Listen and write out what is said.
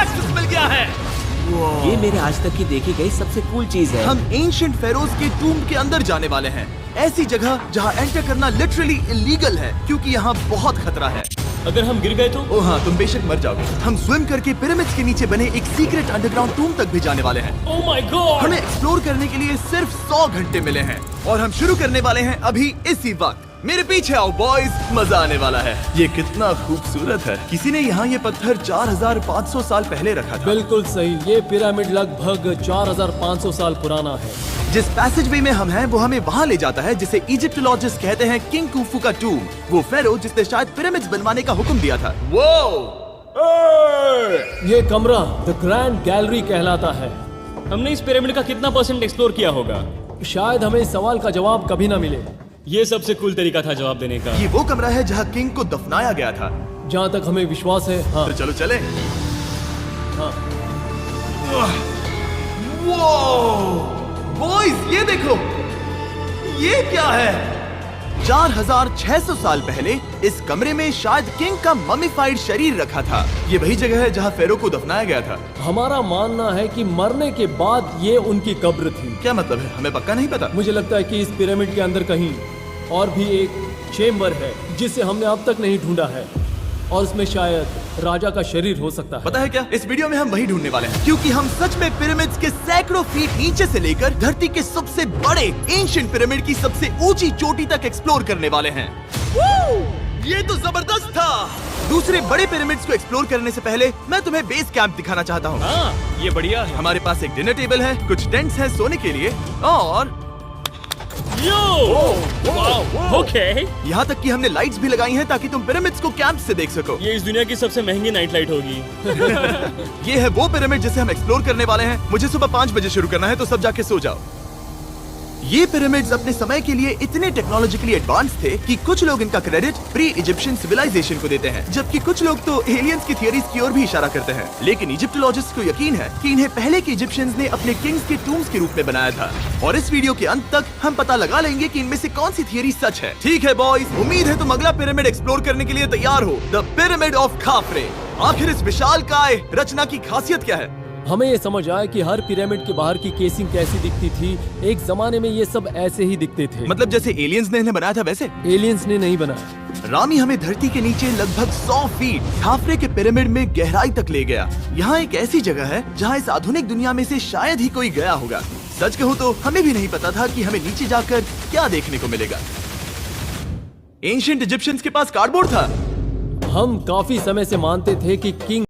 Access मिल गया है। ये मेरे आज तक की देखी गई सबसे कूल चीज है। हम एंशिएंट फेरोज के टूम्ब के अंदर जाने वाले हैं, ऐसी जगह जहाँ एंटर करना लिटरली इलीगल है क्योंकि यहाँ बहुत खतरा है। अगर हम गिर गए तो? ओ हाँ, तुम बेशक मर जाओगे। हम स्विम करके पिरामिड्स के नीचे बने एक सीक्रेट अंडरग्राउंड टूम्ब तक भी जाने वाले हैं। Oh my God! हमें एक्सप्लोर करने के लिए सिर्फ 100 घंटे मिले हैं और हम शुरू करने वाले हैं अभी इसी वक्त। मेरे पीछे आओ बॉयज, मजा आने वाला है। ये कितना खूबसूरत है। किसी ने यहाँ ये पत्थर 4500 साल पहले रखा था। बिल्कुल सही, ये पिरामिड लगभग 4500 साल पुराना है। जिस पैसेज वे में हम हैं वो हमें वहाँ ले जाता है जिसे इजिप्टोलॉजिस्ट कहते हैं किंग कुफू का टूम, वो फेरो जिसने शायद पिरामिड्स बनवाने का हुक्म दिया था। ये कमरा द ग्रैंड गैलरी कहलाता है। हमने इस पिरामिड का कितना % एक्सप्लोर किया होगा? शायद हमें इस सवाल का जवाब कभी ना मिले। ये सबसे कूल तरीका था जवाब देने का। ये वो कमरा है जहाँ किंग को दफनाया गया था। जहाँ तक हमें विश्वास है। हाँ, तो चलो चले। हाँ। बॉयज ये देखो, ये क्या है? 4600 साल पहले इस कमरे में शायद किंग का ममीफाइड शरीर रखा था। ये वही जगह है जहाँ फेरो को दफनाया गया था। हमारा मानना है कि मरने के बाद ये उनकी कब्र थी। क्या मतलब है? हमें पक्का नहीं पता। मुझे लगता है कि इस पिरामिड के अंदर कहीं और भी एक चेम्बर है जिसे हमने अब तक नहीं ढूंढा है और उसमें शायद राजा का शरीर हो सकता है। पता है क्या, इस वीडियो में हम वही ढूंढने वाले हैं क्योंकि हम सच में पिरामिड्स के सैकड़ों फीट नीचे से लेकर धरती के सबसे बड़े एंशिएंट पिरामिड की सबसे ऊंची चोटी तक एक्सप्लोर करने वाले हैं। ये तो जबरदस्त था। दूसरे बड़े पिरामिड्स को एक्सप्लोर करने से पहले मैं तुम्हें बेस कैंप दिखाना चाहता हूँ। हाँ, ये बढ़िया है। हमारे पास एक डिनर टेबल है, कुछ टेंट्स हैं सोने के लिए और ओके। यहाँ तक कि हमने लाइट्स भी लगाई हैं ताकि तुम पिरामिड्स को कैंप से देख सको। ये इस दुनिया की सबसे महंगी नाइट लाइट होगी। ये है वो पिरामिड जिसे हम एक्सप्लोर करने वाले हैं। मुझे सुबह 5 बजे शुरू करना है तो सब जाके सो जाओ। ये पिरामिड्स अपने समय के लिए इतने टेक्नोलॉजिकली एडवांस थे कि कुछ लोग इनका क्रेडिट प्री इजिप्शियन सिविलाइजेशन को देते हैं, जबकि कुछ लोग तो एलियंस की थियरीज की ओर भी इशारा करते हैं। लेकिन इजिप्टोलॉजिस्ट को यकीन है कि इन्हें पहले के इजिप्शियंस ने अपने किंग्स के टूम्स के रूप में बनाया था। और इस वीडियो के अंत तक हम पता लगा लेंगे कि इनमें से कौन सी थियरी सच है। ठीक है बॉयज, उम्मीद है तुम अगला पिरामिड एक्सप्लोर करने के लिए तैयार हो। The pyramid of खाफरे। आखिर इस विशालकाय रचना की खासियत क्या है? हमें ये समझ आया कि हर पिरामिड के बाहर की केसिंग कैसी दिखती थी। एक जमाने में ये सब ऐसे ही दिखते थे। मतलब जैसे एलियंस ने इन्हें बनाया था वैसे? एलियंस ने नहीं बनाया। रामी हमें धरती के नीचे लगभग 100 फीट खाफरे के पिरामिड में गहराई तक ले गया। यहाँ एक ऐसी जगह है जहाँ इस आधुनिक दुनिया में से शायद ही कोई गया होगा। सच कहूँ तो हमें भी नहीं पता था कि हमें नीचे जाकर क्या देखने को मिलेगा। एंशिएंट इजिप्शियंस के पास कार्डबोर्ड था। हम काफी समय से मानते थे कि किंग